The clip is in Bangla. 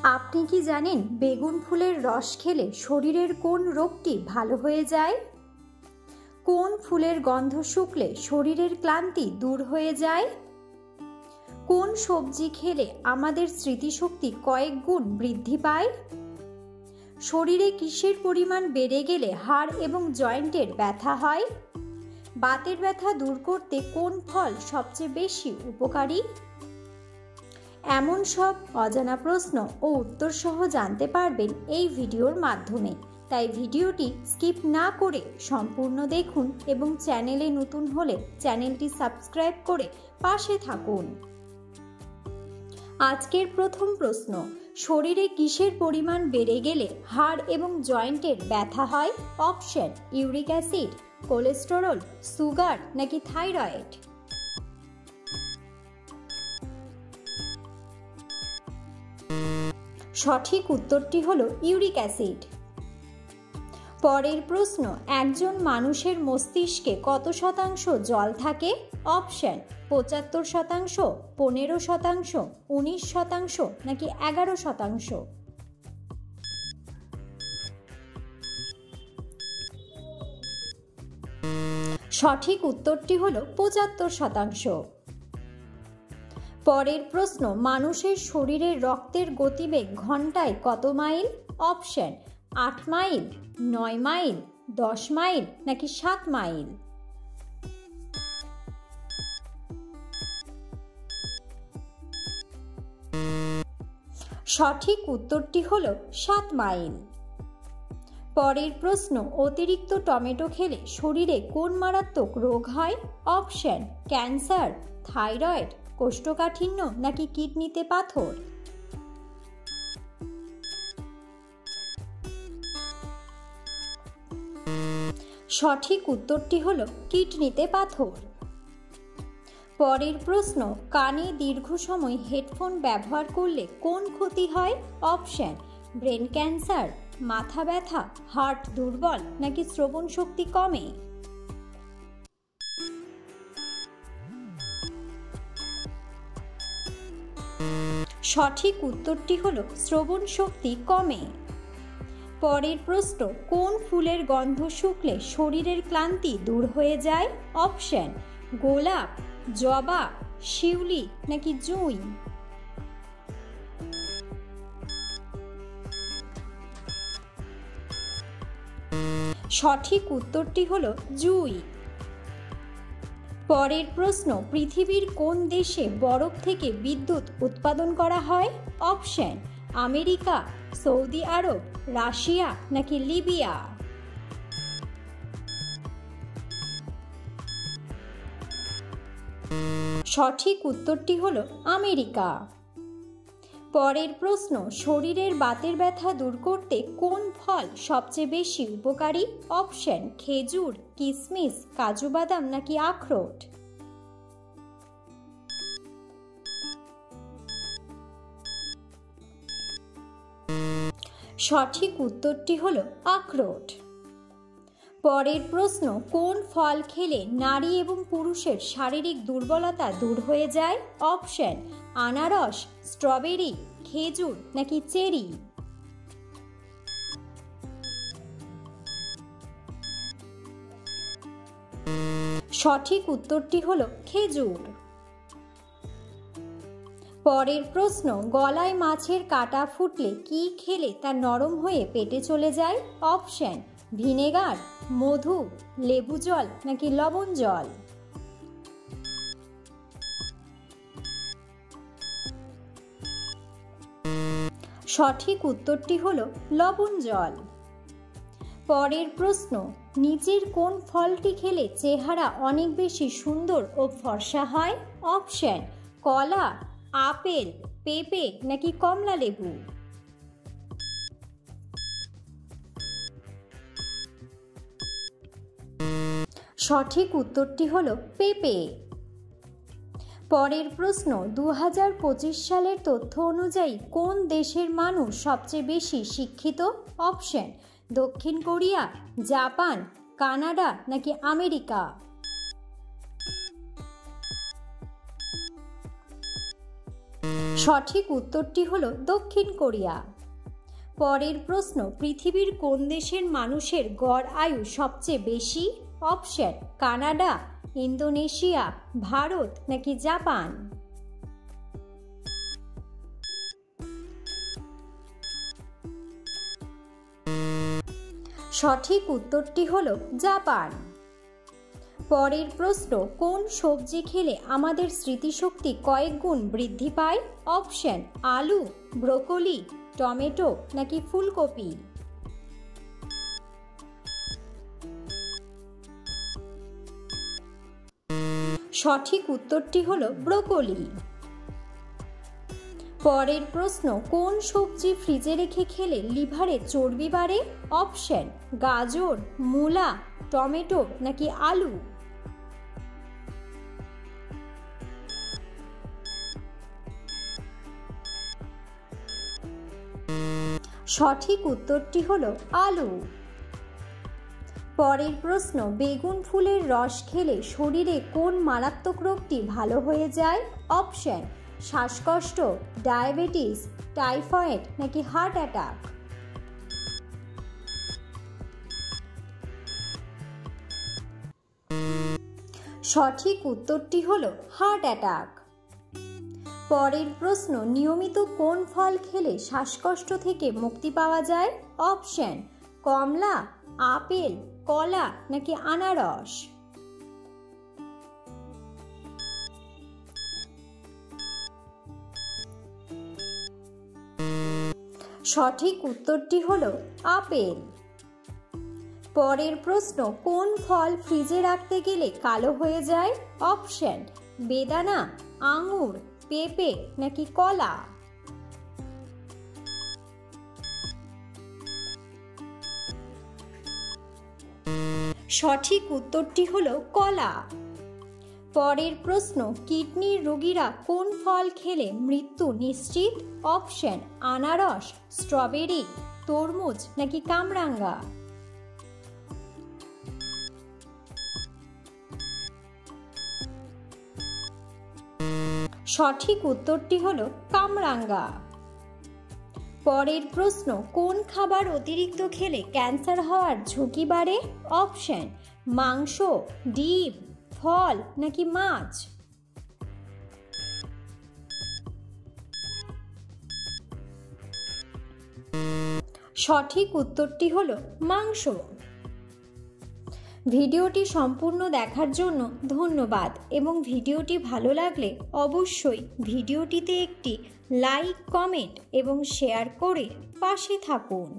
আপনি কি জানেন বেগুন ফুলের রস খেলে শরীরের কোন রোগটি ভালো হয়ে যায়? কোন ফুলের গন্ধ শুকলে শরীরের ক্লান্তি দূর হয়ে যায়? কোন সবজি খেলে আমাদের স্মৃতিশক্তি কয়েক গুণ বৃদ্ধি পায়? শরীরে কিসের পরিমাণ বেড়ে গেলে হাড় এবং জয়েন্টের ব্যথা হয়? বাতের ব্যথা দূর করতে কোন ফল সবচেয়ে বেশি উপকারী? এমন সব অজানা প্রশ্ন ও উত্তর সহ জানতে পারবেন এই ভিডিওর মাধ্যমে। তাই ভিডিওটি স্কিপ না করে সম্পূর্ণ দেখুন এবং চ্যানেলে নতুন হলে চ্যানেলটি সাবস্ক্রাইব করে পাশে থাকুন। আজকের প্রথম প্রশ্ন, শরীরে কিসের পরিমাণ বেড়ে গেলে হাড় এবং জয়েন্টের ব্যথা হয়? Option: uric acid, cholesterol, sugar নাকি থাইরয়েড? সঠিক উত্তরটি হলো ইউরিক অ্যাসিড। পরের প্রশ্ন, একজন মানুষের মস্তিষ্কে কত শতাংশ জল থাকে? অপশন: 75%, 15%, 19% নাকি 11%? সঠিক উত্তরটি হলো 75%। পরের প্রশ্ন, মানুষের শরীরের রক্তের গতিবেগ ঘন্টায় কত mile? Option: 8 mile, 9 mile, 10 mile নাকি 7 মাইল? সঠিক উত্তরটি হলো 7 মাইল। পরের প্রশ্ন, অতিরিক্ত টমেটো খেলে শরীরে কোন মারাত্মক রোগ হয়? অপশন: ক্যান্সার, থাইরয়েড, কোষ্ঠকাঠিন্য নাকি কিডনিতে পাথর? সঠিক উত্তরটি হলো কিডনিতে পাথর। পরের প্রশ্ন, কানে দীর্ঘ সময় হেডফোন ব্যবহার করলে কোন ক্ষতি হয়? অপশন: ব্রেন ক্যান্সার, মাথা ব্যথা, হার্ট দুর্বল নাকি শ্রবণ শক্তি কমে? সঠিক উত্তরটি হলো শ্রবণ শক্তি কমে। পরের প্রশ্ন, কোন ফুলের গন্ধ শুকলে শরীরের ক্লান্তি দূর হয়ে যায়? অপশন: গোলাপ, জবা, শিউলি নাকি জুঁই? সঠিক উত্তরটি হলো জুঁই। পরের প্রশ্ন, পৃথিবীর কোন দেশে বরফ থেকে বিদ্যুৎ উৎপাদন করা হয়? অপশন: আমেরিকা, সৌদি আরব, রাশিয়া নাকি লিবিয়া? সঠিক উত্তরটি হলো আমেরিকা। পরের প্রশ্ন, শরীরের বাতের ব্যথা দূর করতে কোন ফল সবচেয়ে বেশি উপকারী? অপশন: খেজুর, কিশমিশ, কাজু বাদাম নাকি আখরোট? সঠিক উত্তরটি হলো আখরোট। পরের প্রশ্ন, কোন ফল খেলে নারী এবং পুরুষের শারীরিক দুর্বলতা দূর হয়ে যায়? অপশন: আনারস, স্ট্রবেরি, খেজুর নাকি চেরি? সঠিক উত্তরটি হলো খেজুর। পরের প্রশ্ন, গলায় মাছের কাঁটা ফুটলে কি খেলে তা নরম হয়ে পেটে চলে যায়? অপশন: ভিনেগার, মধু, লেবু জল নাকি লবণ জল? সঠিক উত্তরটি হলো লবণ জল। পরের প্রশ্ন, নিচের কোন ফলটি খেলে চেহারা অনেক বেশি সুন্দর ও ফর্সা হয়? অপশন: কলা, আপেল, পেঁপে নাকি কমলা লেবু? সঠিক উত্তরটি হলো পেঁপে। পরের প্রশ্ন, 2025 সালের তথ্য অনুযায়ী কোন দেশের মানুষ সবচেয়ে বেশি শিক্ষিত? অপশন: দক্ষিণ কোরিয়া, জাপান, কানাডা নাকি আমেরিকা? সঠিক উত্তরটি হলো দক্ষিণ কোরিয়া। পরের প্রশ্ন, পৃথিবীর কোন দেশের মানুষের গড় আয়ু সবচেয়ে বেশি? অপশন: কানাডা, ইন্দোনেশিয়া, ভারত নাকি জাপান। সঠিক উত্তরটি হলো জাপান। পরের প্রশ্ন, কোন সবজি খেলে আমাদের স্মৃতিশক্তি কয়েক গুণ বৃদ্ধি পায়? অপশন: আলু, ব্রোকলি, টমেটো নাকি ফুলকপি। সঠিক উত্তরটি হলো ব্রোকলি। পরের প্রশ্ন, কোন সবজি ফ্রিজে রেখে খেলে লিভারে চর্বি বাড়ে? অপশন: গাজর, মূলা, টমেটো নাকি আলু। সঠিক উত্তরটি হলো আলু। পরের প্রশ্ন, বেগুন ফুলের রস খেলে শরীরে কোন মারাত্মক রোগটি ভালো হয়ে যায়? অপশন: শ্বাসকষ্ট, ডায়াবেটিস, টাইফয়েড নাকি হার্ট অ্যাটাক। সঠিক উত্তরটি হলো হার্ট অ্যাটাক। পরের প্রশ্ন, নিয়মিত কোন ফল খেলে শ্বাসকষ্ট থেকে মুক্তি পাওয়া যায়? অপশন: কমলা, আপেল, কলা নাকি আনারস। সঠিক উত্তরটি হলো আপেল। পরের প্রশ্ন, কোন ফল ফ্রিজে রাখতে গেলে কালো হয়ে যায়? অপশন: বেদানা, আঙুর, পেঁপে নাকি কলা। সঠিক উত্তরটি হলো কলা। পরের প্রশ্ন, কিডনির রোগীরা কোন ফল খেলে মৃত্যু নিশ্চিত? অপশন: আনারস, স্ট্রবেরি, তরমুজ নাকি কামরাঙ্গা। সঠিক উত্তরটি হলো কামরাঙ্গা। পরের প্রশ্ন, কোন খাবার অতিরিক্ত খেলে ক্যান্সার হওয়ার ঝুঁকি বাড়ে? অপশন: মাংস, ডিম, ফল নাকি মাছ। সঠিক উত্তরটি হলো মাংস। ভিডিওটি সম্পূর্ণ দেখার জন্য ধন্যবাদ এবং ভিডিওটি ভালো লাগলে অবশ্যই ভিডিওটিতে একটি লাইক, কমেন্ট এবং শেয়ার করে পাশে থাকুন।